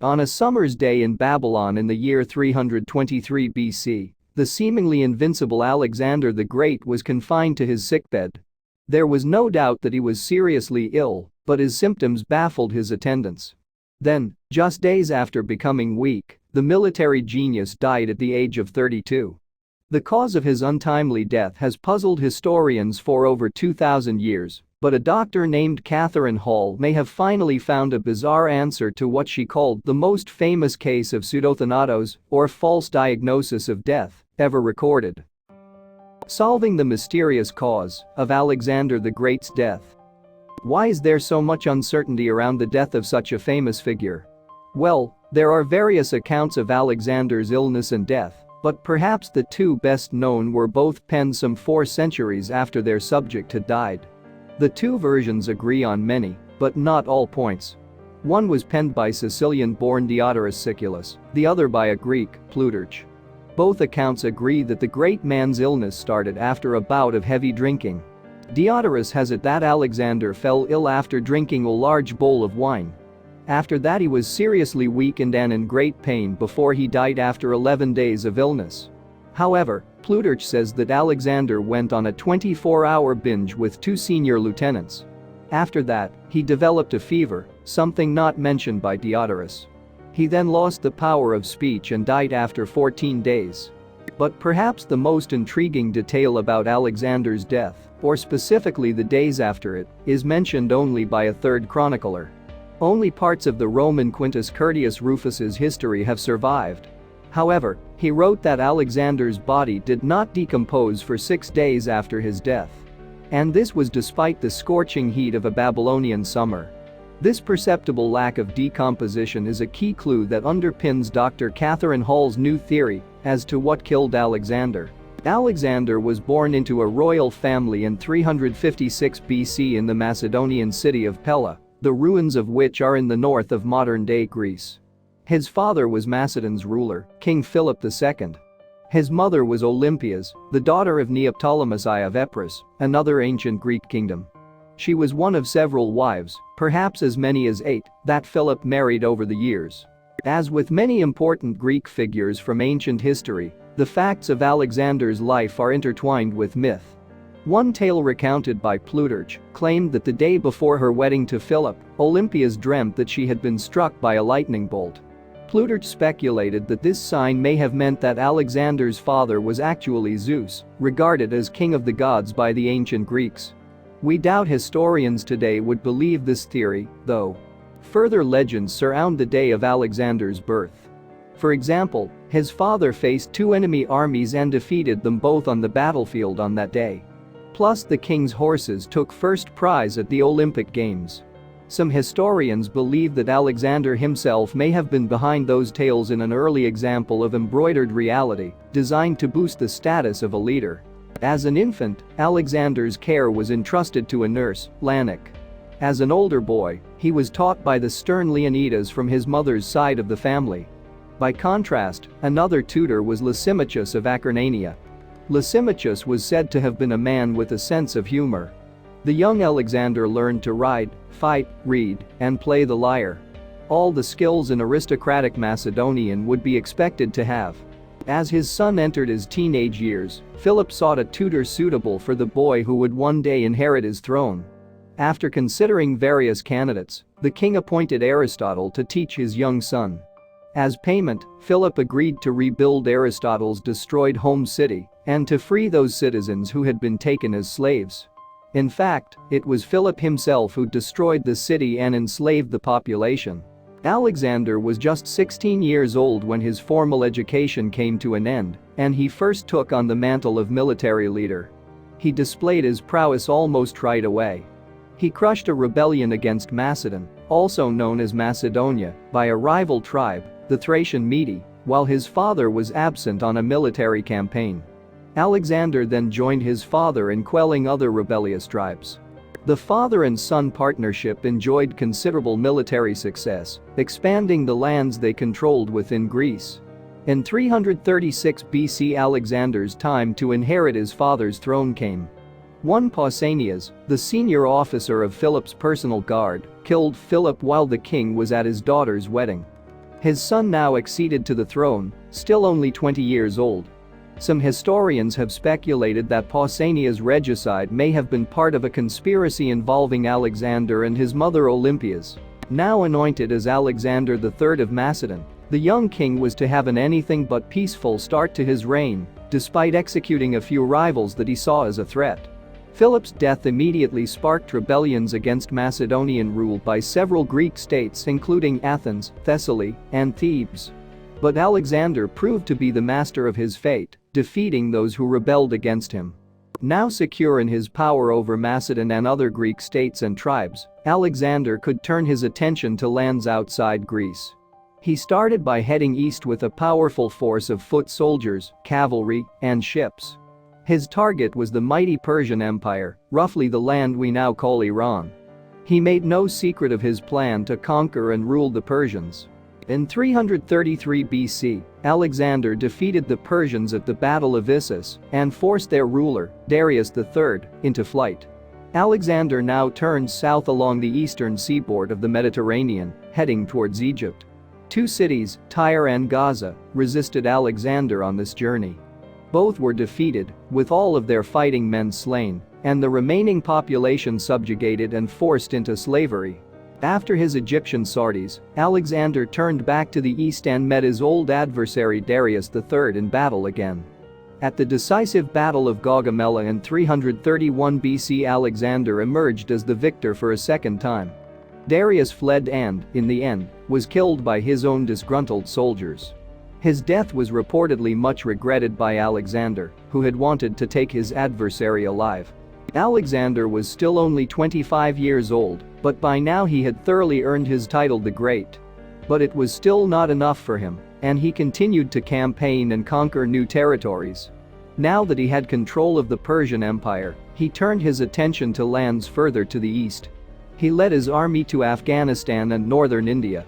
On a summer's day in Babylon in the year 323 BC, the seemingly invincible Alexander the Great was confined to his sickbed. There was no doubt that he was seriously ill, but his symptoms baffled his attendants. Then, just days after becoming weak, the military genius died at the age of 32. The cause of his untimely death has puzzled historians for over 2,000 years, but a doctor named Katherine Hall may have finally found a bizarre answer to what she called the most famous case of pseudothanatos, or false diagnosis of death, ever recorded. Solving the mysterious cause of Alexander the Great's death. Why is there so much uncertainty around the death of such a famous figure? Well, there are various accounts of Alexander's illness and death, but perhaps the two best known were both penned some 4 centuries after their subject had died. The two versions agree on many, but not all points. One was penned by Sicilian-born Diodorus Siculus, the other by a Greek, Plutarch. Both accounts agree that the great man's illness started after a bout of heavy drinking. Diodorus has it that Alexander fell ill after drinking a large bowl of wine. After that he was seriously weakened and in great pain before he died after 11 days of illness. However, Plutarch says that Alexander went on a 24-hour binge with 2 senior lieutenants. After that, he developed a fever, something not mentioned by Diodorus. He then lost the power of speech and died after 14 days. But perhaps the most intriguing detail about Alexander's death, or specifically the days after it, is mentioned only by a third chronicler. Only parts of the Roman Quintus Curtius Rufus's history have survived. However, he wrote that Alexander's body did not decompose for 6 days after his death. And this was despite the scorching heat of a Babylonian summer. This perceptible lack of decomposition is a key clue that underpins Dr. Katherine Hall's new theory as to what killed Alexander. Alexander was born into a royal family in 356 BC in the Macedonian city of Pella, the ruins of which are in the north of modern-day Greece. His father was Macedon's ruler, King Philip II. His mother was Olympias, the daughter of Neoptolemus I of Epirus, another ancient Greek kingdom. She was one of several wives, perhaps as many as 8, that Philip married over the years. As with many important Greek figures from ancient history, the facts of Alexander's life are intertwined with myth. One tale recounted by Plutarch claimed that the day before her wedding to Philip, Olympias dreamt that she had been struck by a lightning bolt. Plutarch speculated that this sign may have meant that Alexander's father was actually Zeus, regarded as king of the gods by the ancient Greeks. We doubt historians today would believe this theory, though. Further legends surround the day of Alexander's birth. For example, his father faced 2 enemy armies and defeated them both on the battlefield on that day. Plus, the king's horses took first prize at the Olympic Games. Some historians believe that Alexander himself may have been behind those tales in an early example of embroidered reality, designed to boost the status of a leader. As an infant, Alexander's care was entrusted to a nurse, Lanik. As an older boy, he was taught by the stern Leonidas from his mother's side of the family. By contrast, another tutor was Lysimachus of Acarnania. Lysimachus was said to have been a man with a sense of humor. The young Alexander learned to ride, fight, read, and play the lyre. All the skills an aristocratic Macedonian would be expected to have. As his son entered his teenage years, Philip sought a tutor suitable for the boy who would one day inherit his throne. After considering various candidates, the king appointed Aristotle to teach his young son. As payment, Philip agreed to rebuild Aristotle's destroyed home city and to free those citizens who had been taken as slaves. In fact, it was Philip himself who destroyed the city and enslaved the population. Alexander was just 16 years old when his formal education came to an end, and he first took on the mantle of military leader. He displayed his prowess almost right away. He crushed a rebellion against Macedon, also known as Macedonia, by a rival tribe, the Thracian Mede, while his father was absent on a military campaign. Alexander then joined his father in quelling other rebellious tribes. The father and son partnership enjoyed considerable military success, expanding the lands they controlled within Greece. In 336 BC, Alexander's time to inherit his father's throne came. One Pausanias, the senior officer of Philip's personal guard, killed Philip while the king was at his daughter's wedding. His son now acceded to the throne, still only 20 years old. Some historians have speculated that Pausanias' regicide may have been part of a conspiracy involving Alexander and his mother Olympias. Now anointed as Alexander III of Macedon, the young king was to have an anything but peaceful start to his reign, despite executing a few rivals that he saw as a threat. Philip's death immediately sparked rebellions against Macedonian rule by several Greek states including Athens, Thessaly, and Thebes. But Alexander proved to be the master of his fate, defeating those who rebelled against him. Now secure in his power over Macedon and other Greek states and tribes, Alexander could turn his attention to lands outside Greece. He started by heading east with a powerful force of foot soldiers, cavalry, and ships. His target was the mighty Persian Empire, roughly the land we now call Iran. He made no secret of his plan to conquer and rule the Persians. In 333 BC, Alexander defeated the Persians at the Battle of Issus and forced their ruler, Darius III, into flight. Alexander now turned south along the eastern seaboard of the Mediterranean, heading towards Egypt. Two cities, Tyre and Gaza, resisted Alexander on this journey. Both were defeated, with all of their fighting men slain, and the remaining population subjugated and forced into slavery. After his Egyptian sorties, Alexander turned back to the east and met his old adversary Darius III in battle again. At the decisive Battle of Gaugamela in 331 BC, Alexander emerged as the victor for a second time. Darius fled and, in the end, was killed by his own disgruntled soldiers. His death was reportedly much regretted by Alexander, who had wanted to take his adversary alive. Alexander was still only 25 years old, but by now he had thoroughly earned his title the Great. But it was still not enough for him, and he continued to campaign and conquer new territories. Now that he had control of the Persian Empire, he turned his attention to lands further to the east. He led his army to Afghanistan and northern India.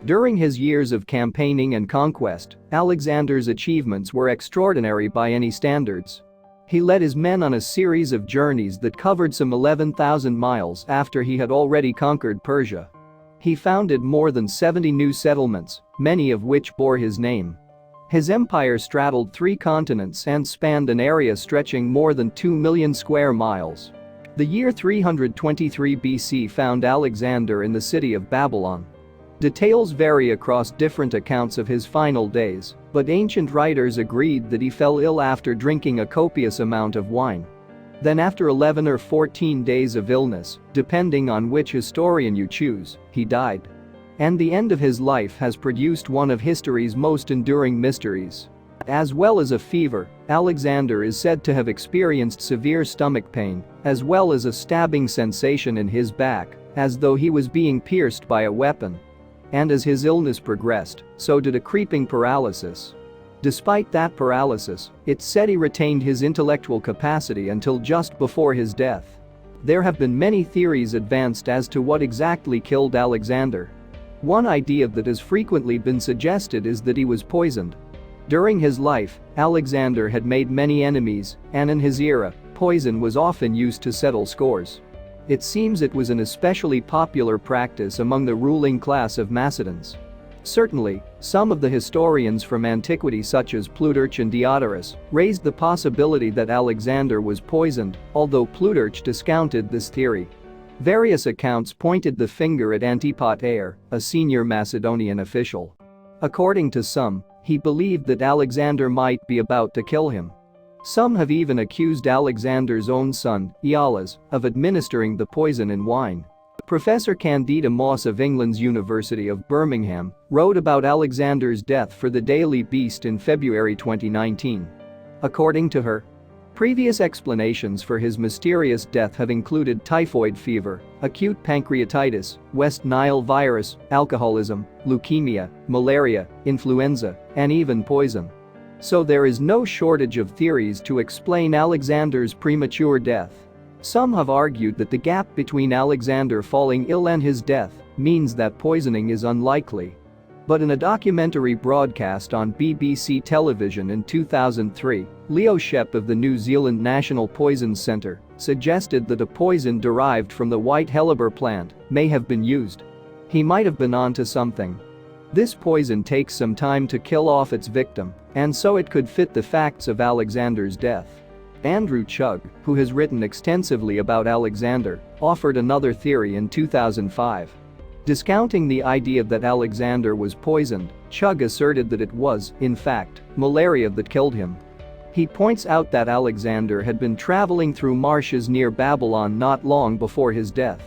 During his years of campaigning and conquest, Alexander's achievements were extraordinary by any standards. He led his men on a series of journeys that covered some 11,000 miles after he had already conquered Persia. He founded more than 70 new settlements, many of which bore his name. His empire straddled 3 continents and spanned an area stretching more than 2 million square miles. The year 323 BC found Alexander in the city of Babylon. Details vary across different accounts of his final days, but ancient writers agreed that he fell ill after drinking a copious amount of wine. Then after 11 or 14 days of illness, depending on which historian you choose, he died. And the end of his life has produced one of history's most enduring mysteries. As well as a fever, Alexander is said to have experienced severe stomach pain, as well as a stabbing sensation in his back, as though he was being pierced by a weapon. And as his illness progressed, so did a creeping paralysis. Despite that paralysis, it's said he retained his intellectual capacity until just before his death. There have been many theories advanced as to what exactly killed Alexander. One idea that has frequently been suggested is that he was poisoned. During his life, Alexander had made many enemies, and in his era, poison was often used to settle scores. It seems it was an especially popular practice among the ruling class of Macedons. Certainly, some of the historians from antiquity such as Plutarch and Diodorus raised the possibility that Alexander was poisoned, although Plutarch discounted this theory. Various accounts pointed the finger at Antipater, a senior Macedonian official. According to some, he believed that Alexander might be about to kill him. Some have even accused Alexander's own son, Iolaus, of administering the poison in wine. Professor Candida Moss of England's University of Birmingham wrote about Alexander's death for the Daily Beast in February 2019. According to her, previous explanations for his mysterious death have included typhoid fever, acute pancreatitis, West Nile virus, alcoholism, leukemia, malaria, influenza, and even poison. So there is no shortage of theories to explain Alexander's premature death. Some have argued that the gap between Alexander falling ill and his death means that poisoning is unlikely. But in a documentary broadcast on BBC television in 2003, Leo Shep of the New Zealand National Poison Centre suggested that a poison derived from the white hellebore plant may have been used. He might have been onto something. This poison takes some time to kill off its victim, and so it could fit the facts of Alexander's death. Andrew Chugg, who has written extensively about Alexander, offered another theory in 2005. Discounting the idea that Alexander was poisoned, Chugg asserted that it was, in fact, malaria that killed him. He points out that Alexander had been traveling through marshes near Babylon not long before his death.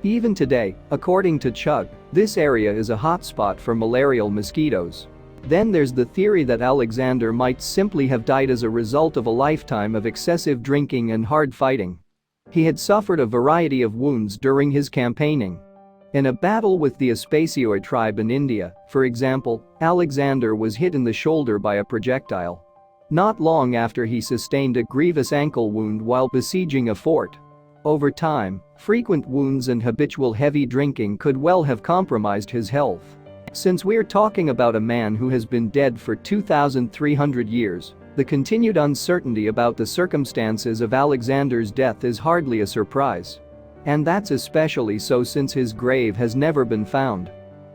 Even today, according to Chugg, this area is a hotspot for malarial mosquitoes. Then there's the theory that Alexander might simply have died as a result of a lifetime of excessive drinking and hard fighting. He had suffered a variety of wounds during his campaigning. In a battle with the Aspasioid tribe in India, for example, Alexander was hit in the shoulder by a projectile. Not long after, he sustained a grievous ankle wound while besieging a fort. Over time, frequent wounds and habitual heavy drinking could well have compromised his health. Since we're talking about a man who has been dead for 2,300 years, the continued uncertainty about the circumstances of Alexander's death is hardly a surprise. And that's especially so since his grave has never been found.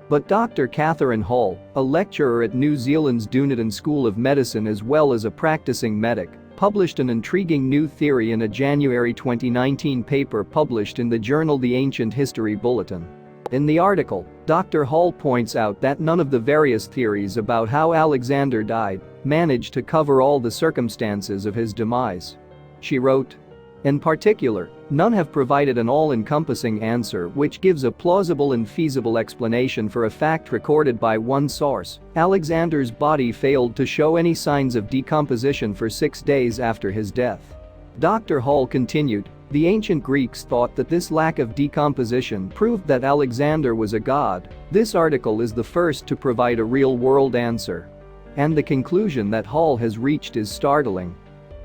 But Dr. Katherine Hall, a lecturer at New Zealand's Dunedin School of Medicine as well as a practicing medic, published an intriguing new theory in a January 2019 paper published in the journal The Ancient History Bulletin. In the article, Dr. Hall points out that none of the various theories about how Alexander died managed to cover all the circumstances of his demise. She wrote, "In particular, none have provided an all-encompassing answer which gives a plausible and feasible explanation for a fact recorded by one source. Alexander's body failed to show any signs of decomposition for 6 days after his death." Dr. Hall continued, "The ancient Greeks thought that this lack of decomposition proved that Alexander was a god. This article is the first to provide a real-world answer. And the conclusion that Hall has reached is startling.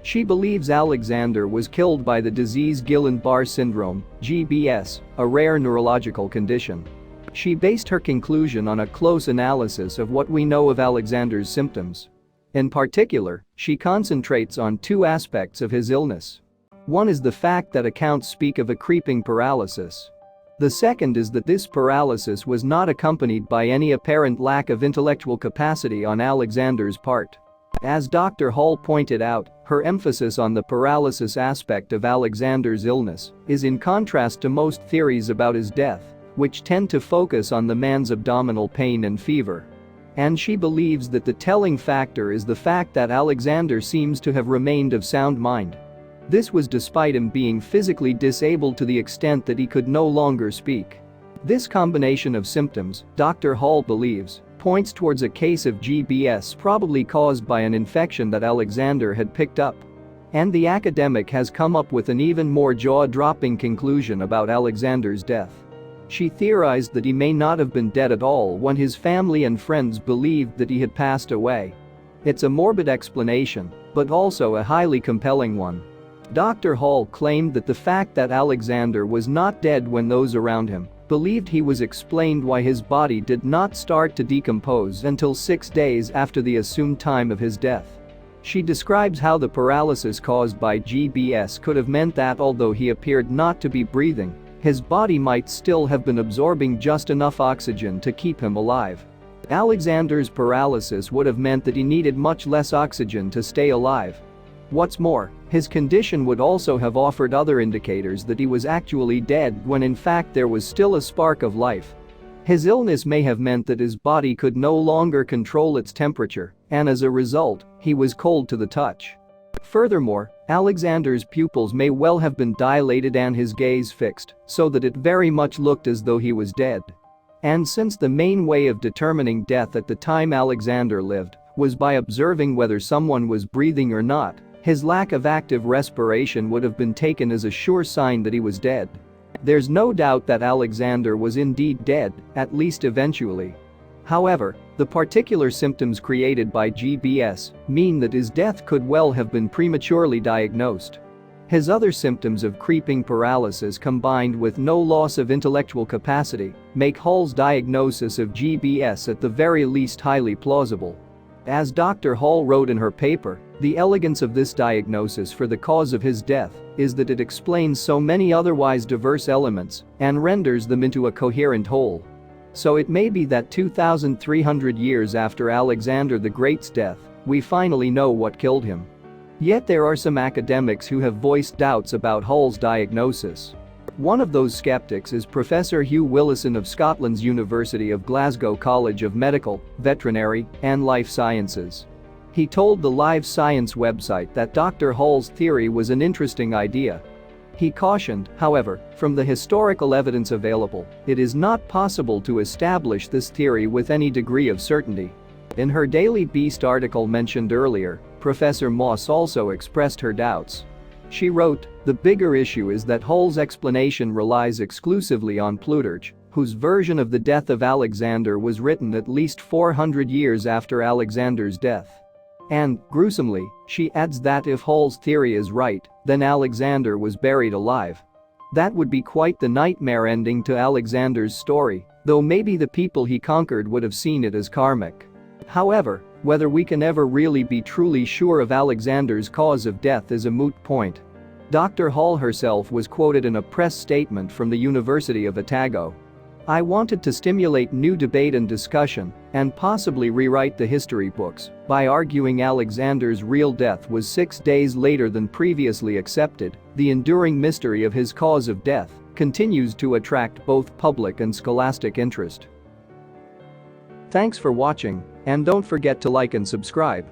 She believes Alexander was killed by the disease Guillain-Barré syndrome, GBS, a rare neurological condition. She based her conclusion on a close analysis of what we know of Alexander's symptoms. In particular, she concentrates on two aspects of his illness. One is the fact that accounts speak of a creeping paralysis. The second is that this paralysis was not accompanied by any apparent lack of intellectual capacity on Alexander's part. As Dr. Hall pointed out, her emphasis on the paralysis aspect of Alexander's illness is in contrast to most theories about his death, which tend to focus on the man's abdominal pain and fever. And she believes that the telling factor is the fact that Alexander seems to have remained of sound mind. This was despite him being physically disabled to the extent that he could no longer speak. This combination of symptoms, Dr. Hall believes, points towards a case of GBS probably caused by an infection that Alexander had picked up. And the academic has come up with an even more jaw-dropping conclusion about Alexander's death. She theorized that he may not have been dead at all when his family and friends believed that he had passed away. It's a morbid explanation, but also a highly compelling one. Dr. Hall claimed that the fact that Alexander was not dead when those around him believed he was explained why his body did not start to decompose until 6 days after the assumed time of his death. She describes how the paralysis caused by GBS could have meant that although he appeared not to be breathing, his body might still have been absorbing just enough oxygen to keep him alive. Alexander's paralysis would have meant that he needed much less oxygen to stay alive. What's more, his condition would also have offered other indicators that he was actually dead when in fact there was still a spark of life. His illness may have meant that his body could no longer control its temperature, and as a result, he was cold to the touch. Furthermore, Alexander's pupils may well have been dilated and his gaze fixed, so that it very much looked as though he was dead. And since the main way of determining death at the time Alexander lived was by observing whether someone was breathing or not, his lack of active respiration would have been taken as a sure sign that he was dead. There's no doubt that Alexander was indeed dead, at least eventually. However, the particular symptoms created by GBS mean that his death could well have been prematurely diagnosed. His other symptoms of creeping paralysis combined with no loss of intellectual capacity make Hall's diagnosis of GBS at the very least highly plausible. As Dr. Hall wrote in her paper, the elegance of this diagnosis for the cause of his death is that it explains so many otherwise diverse elements and renders them into a coherent whole. So it may be that 2,300 years after Alexander the Great's death, we finally know what killed him. Yet there are some academics who have voiced doubts about Hall's diagnosis. One of those skeptics is Professor Hugh Willison of Scotland's University of Glasgow College of Medical, Veterinary, and Life Sciences. He told the Live Science website that Dr. Hall's theory was an interesting idea. He cautioned, however, from the historical evidence available, it is not possible to establish this theory with any degree of certainty. In her Daily Beast article mentioned earlier, Professor Moss also expressed her doubts. She wrote, "The bigger issue is that Hall's explanation relies exclusively on Plutarch, whose version of the death of Alexander was written at least 400 years after Alexander's death." And, gruesomely, she adds that if Hall's theory is right, then Alexander was buried alive. That would be quite the nightmare ending to Alexander's story, though maybe the people he conquered would have seen it as karmic. However, whether we can ever really be truly sure of Alexander's cause of death is a moot point. Dr. Hall herself was quoted in a press statement from the University of Otago. "I wanted to stimulate new debate and discussion, and possibly rewrite the history books, by arguing Alexander's real death was 6 days later than previously accepted. The enduring mystery of his cause of death continues to attract both public and scholastic interest." Thanks for watching, and don't forget to like and subscribe.